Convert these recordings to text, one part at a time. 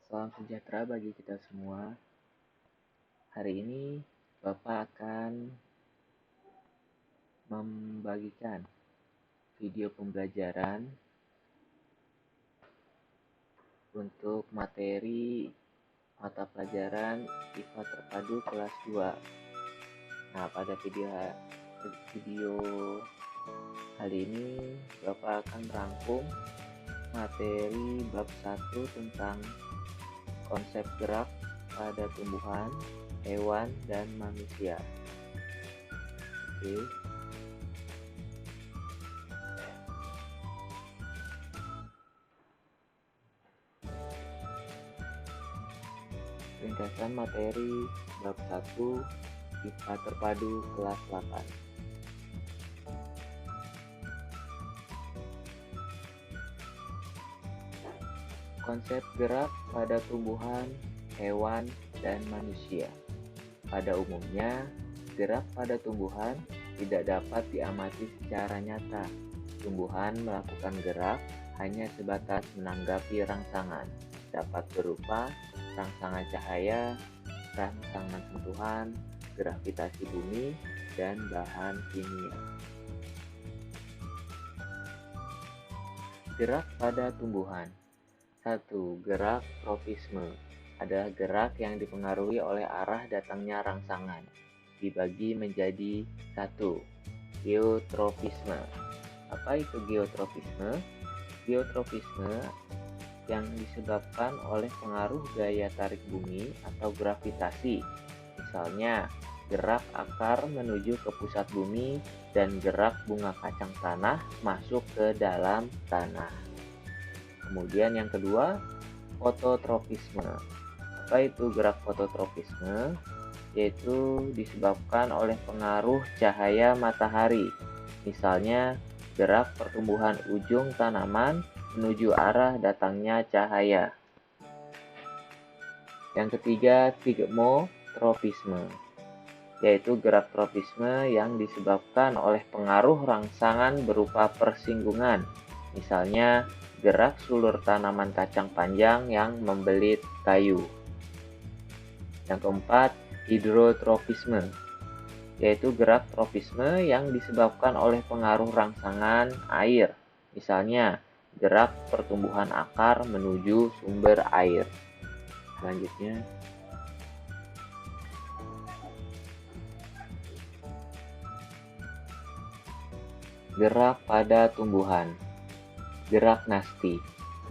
Salam sejahtera bagi kita semua. Hari ini Bapak akan membagikan video pembelajaran untuk materi mata pelajaran IPA Terpadu kelas 2. Nah, pada video kali ini Bapak akan merangkum materi bab 1 tentang konsep gerak pada tumbuhan, hewan, dan manusia. Oke. Ringkasan materi bab 1 IPA Terpadu kelas 8. Konsep gerak pada tumbuhan, hewan, dan manusia. Pada umumnya, gerak pada tumbuhan tidak dapat diamati secara nyata. Tumbuhan melakukan gerak hanya sebatas menanggapi rangsangan, dapat berupa rangsangan cahaya, rangsangan sentuhan, gravitasi bumi, dan bahan kimia. Gerak pada tumbuhan. 1. Gerak tropisme adalah gerak yang dipengaruhi oleh arah datangnya rangsangan. Dibagi menjadi 1. Geotropisme. Apa itu geotropisme? Geotropisme yang disebabkan oleh pengaruh gaya tarik bumi atau gravitasi. Misalnya, gerak akar menuju ke pusat bumi dan gerak bunga kacang tanah masuk ke dalam tanah. Kemudian yang kedua, fototropisme. Apa itu gerak fototropisme? Yaitu disebabkan oleh pengaruh cahaya matahari. Misalnya, gerak pertumbuhan ujung tanaman menuju arah datangnya cahaya. Yang ketiga, tigmotropisme. Yaitu gerak tropisme yang disebabkan oleh pengaruh rangsangan berupa persinggungan. Misalnya, gerak sulur tanaman kacang panjang yang membelit kayu. Yang keempat, hidrotropisme, yaitu gerak tropisme yang disebabkan oleh pengaruh rangsangan air. Misalnya, gerak pertumbuhan akar menuju sumber air. Selanjutnya, gerak pada tumbuhan. Gerak nasti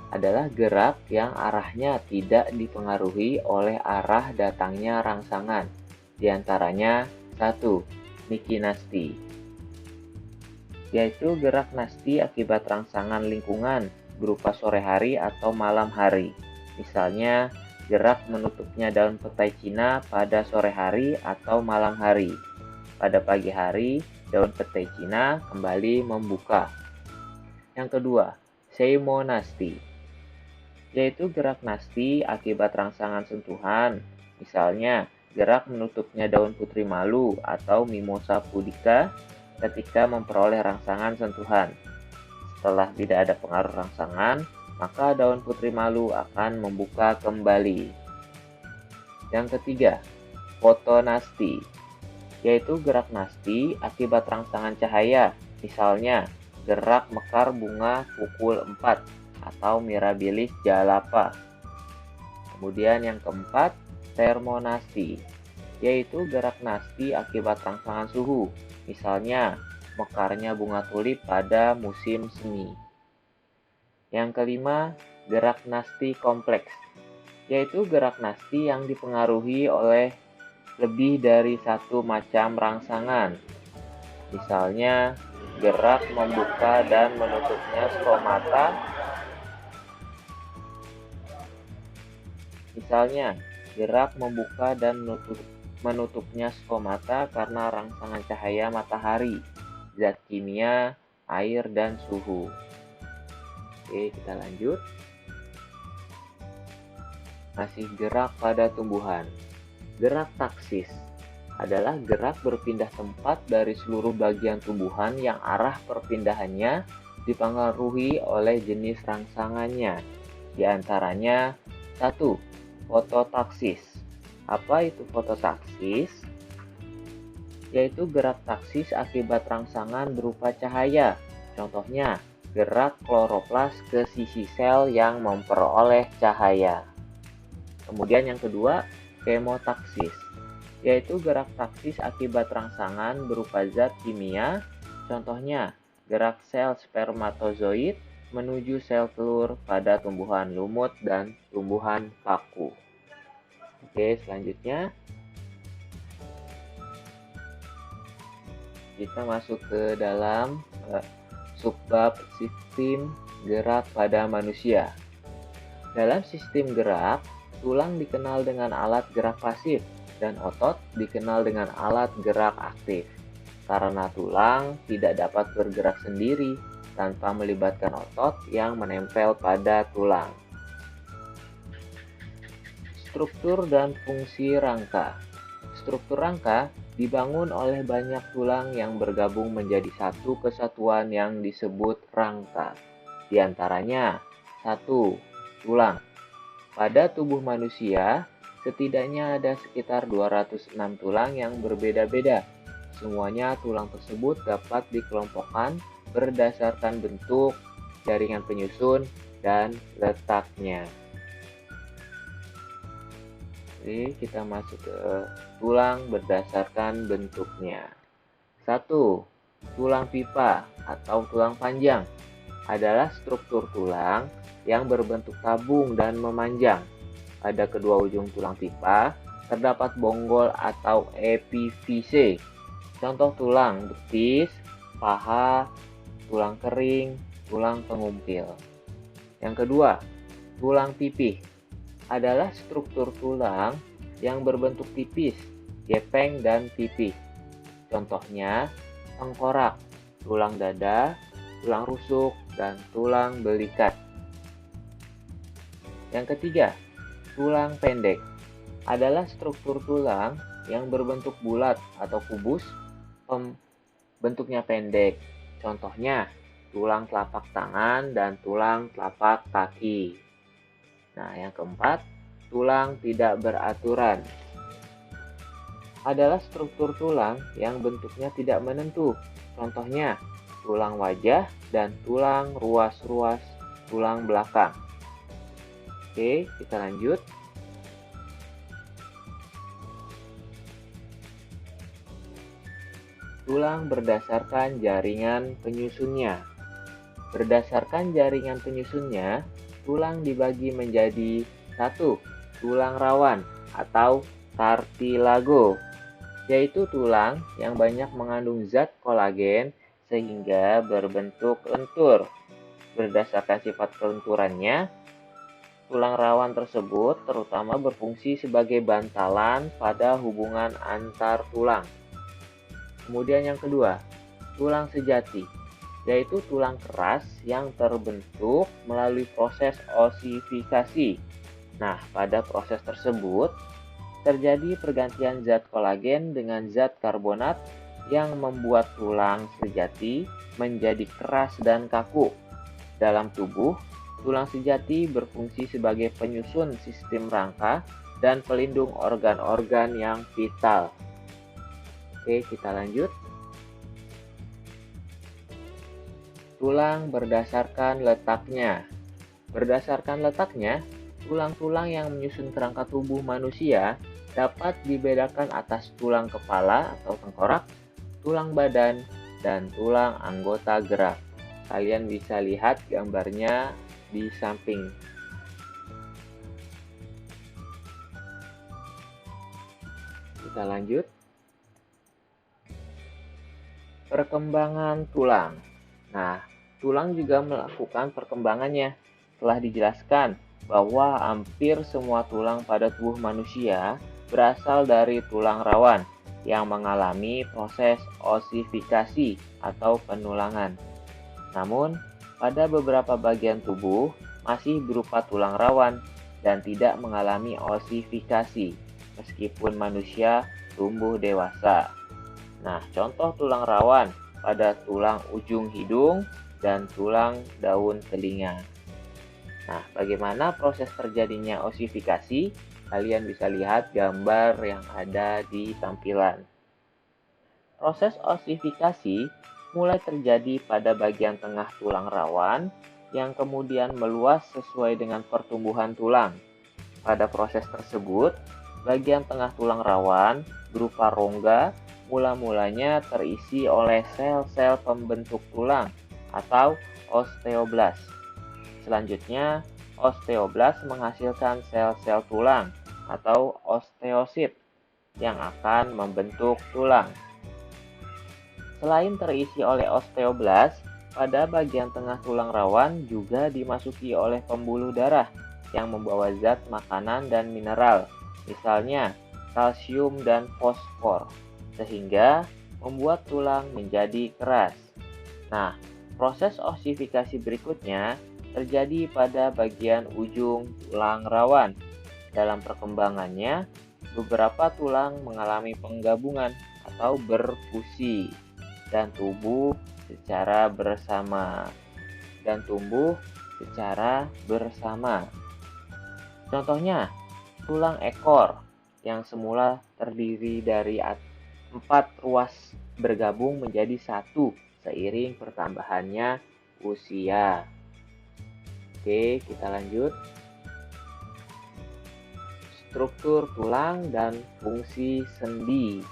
adalah gerak yang arahnya tidak dipengaruhi oleh arah datangnya rangsangan. Di antaranya 1. Nikinasti, yaitu gerak nasti akibat rangsangan lingkungan berupa sore hari atau malam hari. Misalnya, gerak menutupnya daun petai Cina pada sore hari atau malam hari. Pada pagi hari, daun petai Cina kembali membuka. Yang kedua, seimonasti, yaitu gerak nasti akibat rangsangan sentuhan. Misalnya, gerak menutupnya daun putri malu atau Mimosa pudica ketika memperoleh rangsangan sentuhan. Setelah tidak ada pengaruh rangsangan, maka daun putri malu akan membuka kembali. Yang ketiga, fotonasti, yaitu gerak nasti akibat rangsangan cahaya. Misalnya, gerak mekar bunga pukul 4 atau Mirabilis jalapa. Kemudian yang keempat, termonasti, yaitu gerak nasti akibat rangsangan suhu. Misalnya, mekarnya bunga tulip pada musim semi. Yang kelima, gerak nasti kompleks, yaitu gerak nasti yang dipengaruhi oleh lebih dari satu macam rangsangan. Misalnya, gerak membuka dan menutupnya stomata. Misalnya, gerak membuka dan menutupnya stomata karena rangsangan cahaya matahari, zat kimia, air, dan suhu. Oke, kita lanjut. Masih gerak pada tumbuhan. Gerak taksis adalah gerak berpindah tempat dari seluruh bagian tumbuhan yang arah perpindahannya dipengaruhi oleh jenis rangsangannya. Di antaranya 1. Fototaksis. Apa itu fototaksis? Yaitu gerak taksis akibat rangsangan berupa cahaya. Contohnya, gerak kloroplas ke sisi sel yang memperoleh cahaya. Kemudian yang kedua, kemotaksis, yaitu gerak taksis akibat rangsangan berupa zat kimia. Contohnya, gerak sel spermatozoid menuju sel telur pada tumbuhan lumut dan tumbuhan paku. Oke, selanjutnya kita masuk ke dalam subbab sistem gerak pada manusia. Dalam sistem gerak, tulang dikenal dengan alat gerak pasif dan otot dikenal dengan alat gerak aktif. Karena tulang tidak dapat bergerak sendiri tanpa melibatkan otot yang menempel pada tulang. Struktur dan fungsi rangka. Struktur rangka dibangun oleh banyak tulang yang bergabung menjadi satu kesatuan yang disebut rangka. Di antaranya, 1. Tulang. Pada tubuh manusia, setidaknya ada sekitar 206 tulang yang berbeda-beda. Semuanya tulang tersebut dapat dikelompokkan berdasarkan bentuk, jaringan penyusun, dan letaknya. Oke, kita masuk ke tulang berdasarkan bentuknya. 1. Tulang pipa atau tulang panjang adalah struktur tulang yang berbentuk tabung dan memanjang. Pada kedua ujung tulang pipa terdapat bonggol atau epifise. Contoh tulang betis, paha, tulang kering, tulang pengumpil. Yang kedua, tulang pipih adalah struktur tulang yang berbentuk tipis, gepeng, dan pipih. Contohnya, tengkorak, tulang dada, tulang rusuk, dan tulang belikat. Yang ketiga, tulang pendek adalah struktur tulang yang berbentuk bulat atau kubus, bentuknya pendek. Contohnya, tulang telapak tangan dan tulang telapak kaki. Nah, yang keempat, tulang tidak beraturan adalah struktur tulang yang bentuknya tidak menentu. Contohnya, tulang wajah dan tulang ruas-ruas tulang belakang. Oke, kita lanjut. Tulang berdasarkan jaringan penyusunnya. Berdasarkan jaringan penyusunnya, tulang dibagi menjadi 1. Tulang rawan atau kartilago, yaitu tulang yang banyak mengandung zat kolagen sehingga berbentuk lentur. Berdasarkan sifat kelenturannya, tulang rawan tersebut terutama berfungsi sebagai bantalan pada hubungan antar tulang. Kemudian yang kedua, tulang sejati, yaitu tulang keras yang terbentuk melalui proses osifikasi. Nah, pada proses tersebut terjadi pergantian zat kolagen dengan zat karbonat yang membuat tulang sejati menjadi keras dan kaku. Dalam tubuh, tulang sejati berfungsi sebagai penyusun sistem rangka dan pelindung organ-organ yang vital. Oke, kita lanjut. Tulang berdasarkan letaknya. Berdasarkan letaknya, tulang-tulang yang menyusun kerangka tubuh manusia dapat dibedakan atas tulang kepala atau tengkorak, tulang badan, dan tulang anggota gerak. Kalian bisa lihat gambarnya di samping. Kita lanjut. Perkembangan tulang. Nah, tulang juga melakukan perkembangannya. Telah dijelaskan bahwa hampir semua tulang pada tubuh manusia berasal dari tulang rawan yang mengalami proses osifikasi atau penulangan. Namun, pada beberapa bagian tubuh masih berupa tulang rawan dan tidak mengalami osifikasi meskipun manusia tumbuh dewasa. Nah, contoh tulang rawan pada tulang ujung hidung dan tulang daun telinga. Nah, bagaimana proses terjadinya osifikasi? Kalian bisa lihat gambar yang ada di tampilan. Proses osifikasi mulai terjadi pada bagian tengah tulang rawan yang kemudian meluas sesuai dengan pertumbuhan tulang. Pada proses tersebut, bagian tengah tulang rawan berupa rongga mula-mulanya terisi oleh sel-sel pembentuk tulang atau osteoblas. Selanjutnya, osteoblas menghasilkan sel-sel tulang atau osteosit yang akan membentuk tulang. Selain terisi oleh osteoblas, pada bagian tengah tulang rawan juga dimasuki oleh pembuluh darah yang membawa zat makanan dan mineral, misalnya kalsium dan fosfor, sehingga membuat tulang menjadi keras. Nah, proses osifikasi berikutnya terjadi pada bagian ujung tulang rawan. Dalam perkembangannya, beberapa tulang mengalami penggabungan atau berfusi dan tumbuh secara bersama. Contohnya, tulang ekor yang semula terdiri dari 4 ruas bergabung menjadi satu seiring pertambahannya usia. Oke, kita lanjut. Struktur tulang dan fungsi sendi.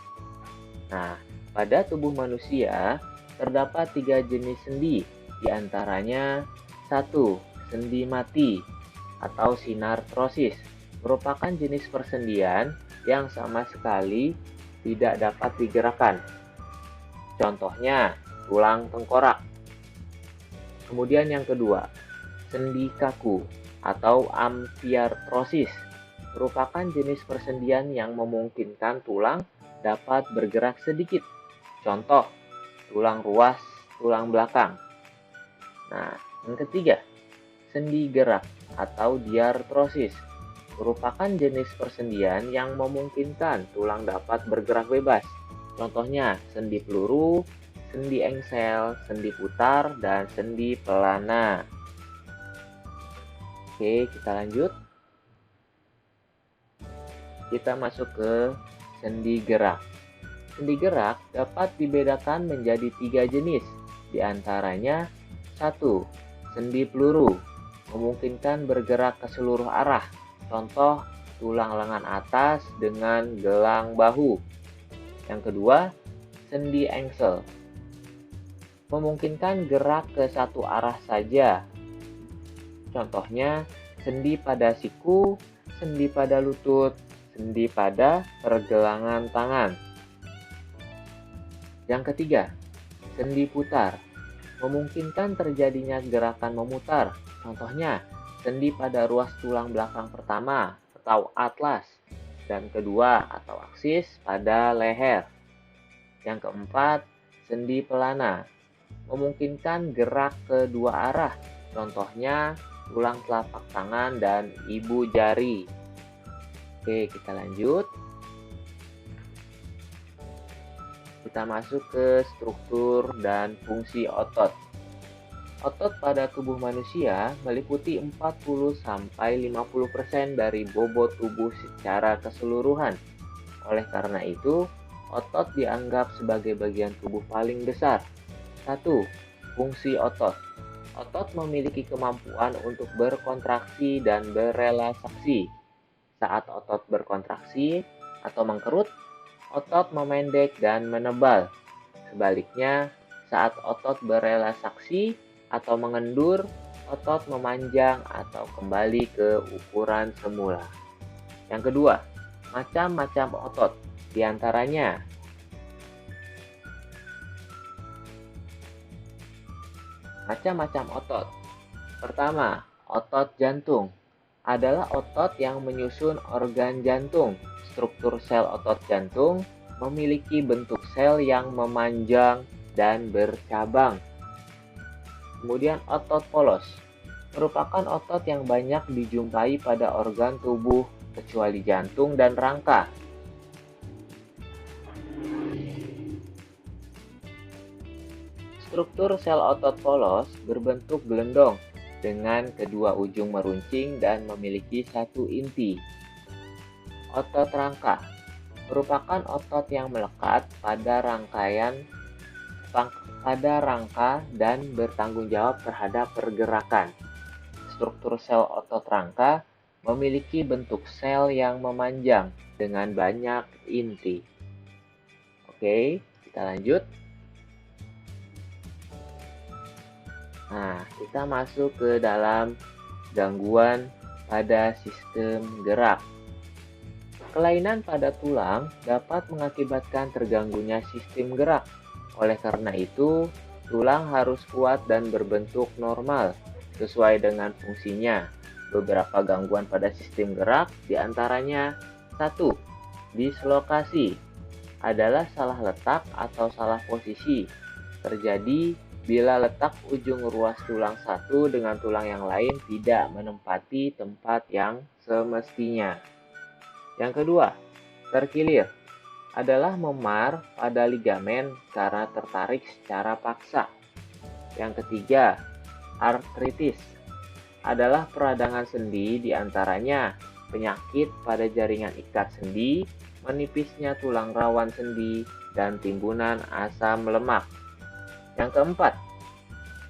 Nah, pada tubuh manusia terdapat 3 jenis sendi, diantaranya 1. Sendi mati atau sinartrosis, merupakan jenis persendian yang sama sekali tidak dapat digerakkan. Contohnya, tulang tengkorak. Kemudian yang kedua, sendi kaku atau amfiartrosis, merupakan jenis persendian yang memungkinkan tulang dapat bergerak sedikit. Contoh, tulang ruas, tulang belakang. Nah, yang ketiga, sendi gerak atau diartrosis, merupakan jenis persendian yang memungkinkan tulang dapat bergerak bebas. Contohnya, sendi peluru, sendi engsel, sendi putar, dan sendi pelana. Oke, kita lanjut. Kita masuk ke sendi gerak. Sendi gerak dapat dibedakan menjadi 3 jenis, diantaranya 1. Sendi peluru, memungkinkan bergerak ke seluruh arah. Contoh, tulang lengan atas dengan gelang bahu. Yang kedua, sendi engsel, memungkinkan gerak ke satu arah saja. Contohnya, sendi pada siku, sendi pada lutut, sendi pada pergelangan tangan. Yang ketiga, sendi putar, memungkinkan terjadinya gerakan memutar. Contohnya, sendi pada ruas tulang belakang pertama atau atlas, dan kedua atau aksis pada leher. Yang keempat, sendi pelana, memungkinkan gerak ke dua arah. Contohnya, tulang telapak tangan dan ibu jari. Oke, kita lanjut. Kita masuk ke struktur dan fungsi otot. Otot pada tubuh manusia meliputi 40-50% dari bobot tubuh secara keseluruhan. Oleh karena itu, otot dianggap sebagai bagian tubuh paling besar. 1. Fungsi otot. Otot memiliki kemampuan untuk berkontraksi dan berelaksasi. Saat otot berkontraksi atau mengkerut, otot memendek dan menebal. Sebaliknya, saat otot berelaksasi atau mengendur, otot memanjang atau kembali ke ukuran semula. Yang kedua, macam-macam otot. Di antaranya, macam-macam otot. Pertama, otot jantung adalah otot yang menyusun organ jantung. Struktur sel otot jantung memiliki bentuk sel yang memanjang dan bercabang. Kemudian otot polos merupakan otot yang banyak dijumpai pada organ tubuh kecuali jantung dan rangka. Struktur sel otot polos berbentuk gelendong dengan kedua ujung meruncing dan memiliki satu inti. Otot rangka merupakan otot yang melekat pada rangka dan bertanggung jawab terhadap pergerakan. Struktur sel otot rangka memiliki bentuk sel yang memanjang dengan banyak inti. Oke, kita lanjut. Nah, kita masuk ke dalam gangguan pada sistem gerak. Kelainan pada tulang dapat mengakibatkan terganggunya sistem gerak. Oleh karena itu, tulang harus kuat dan berbentuk normal sesuai dengan fungsinya. Beberapa gangguan pada sistem gerak diantaranya 1. Dislokasi adalah salah letak atau salah posisi. Terjadi bila letak ujung ruas tulang satu dengan tulang yang lain tidak menempati tempat yang semestinya. Yang kedua, terkilir adalah memar pada ligamen karena tertarik secara paksa. Yang ketiga, artritis adalah peradangan sendi diantaranya penyakit pada jaringan ikat sendi, menipisnya tulang rawan sendi, dan timbunan asam lemak. Yang keempat,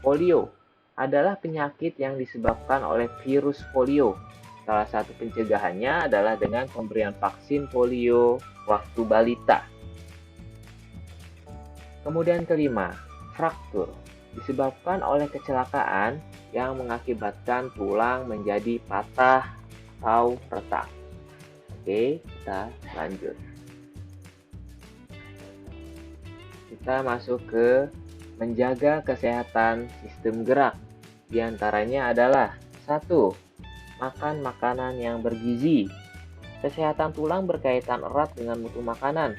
polio adalah penyakit yang disebabkan oleh virus polio. Salah satu pencegahannya adalah dengan pemberian vaksin polio waktu balita. Kemudian kelima, fraktur disebabkan oleh kecelakaan yang mengakibatkan tulang menjadi patah atau retak. Oke, kita lanjut. Kita masuk ke menjaga kesehatan sistem gerak. Di antaranya adalah 1. Makan makanan yang bergizi. Kesehatan tulang berkaitan erat dengan mutu makanan.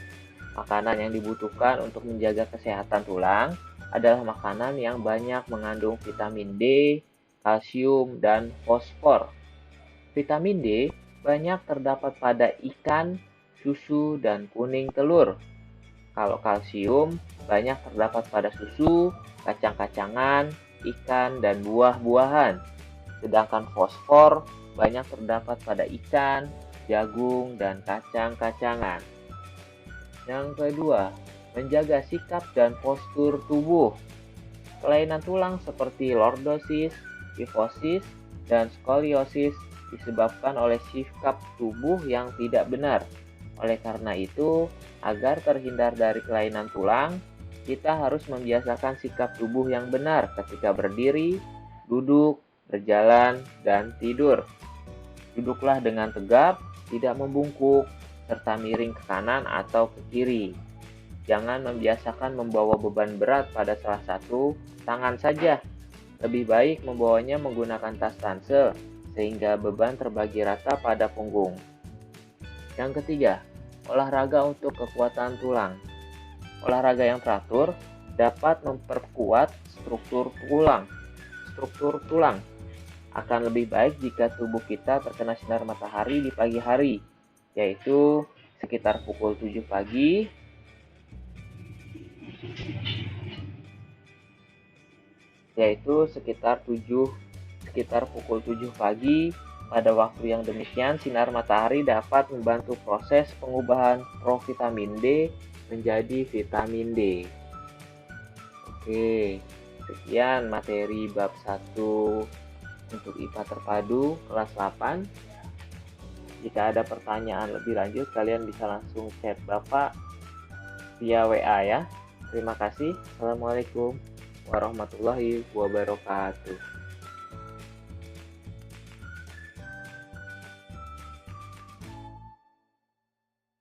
Makanan yang dibutuhkan untuk menjaga kesehatan tulang adalah makanan yang banyak mengandung vitamin D, kalsium, dan fosfor. Vitamin D banyak terdapat pada ikan, susu, dan kuning telur. Kalau kalsium banyak terdapat pada susu, kacang-kacangan, ikan, dan buah-buahan. Sedangkan fosfor banyak terdapat pada ikan, jagung, dan kacang-kacangan. Yang kedua, menjaga sikap dan postur tubuh. Kelainan tulang seperti lordosis, kifosis, dan skoliosis disebabkan oleh sikap tubuh yang tidak benar. Oleh karena itu, agar terhindar dari kelainan tulang, kita harus membiasakan sikap tubuh yang benar ketika berdiri, duduk, berjalan, dan tidur. Duduklah dengan tegap, tidak membungkuk, serta miring ke kanan atau ke kiri. Jangan membiasakan membawa beban berat pada salah satu tangan saja. Lebih baik membawanya menggunakan tas ransel, sehingga beban terbagi rata pada punggung. Yang ketiga, olahraga untuk kekuatan tulang. Olahraga yang teratur dapat memperkuat struktur tulang. Akan lebih baik jika tubuh kita terkena sinar matahari di pagi hari, yaitu sekitar pukul 7 pagi sekitar pukul 7 pagi. Pada waktu yang demikian, sinar matahari dapat membantu proses pengubahan provitamin D menjadi vitamin D. Oke, sekian materi bab 1 untuk IPA terpadu kelas 8. Jika ada pertanyaan lebih lanjut, kalian bisa langsung chat Bapak via WA ya. Terima kasih. Assalamualaikum warahmatullahi wabarakatuh.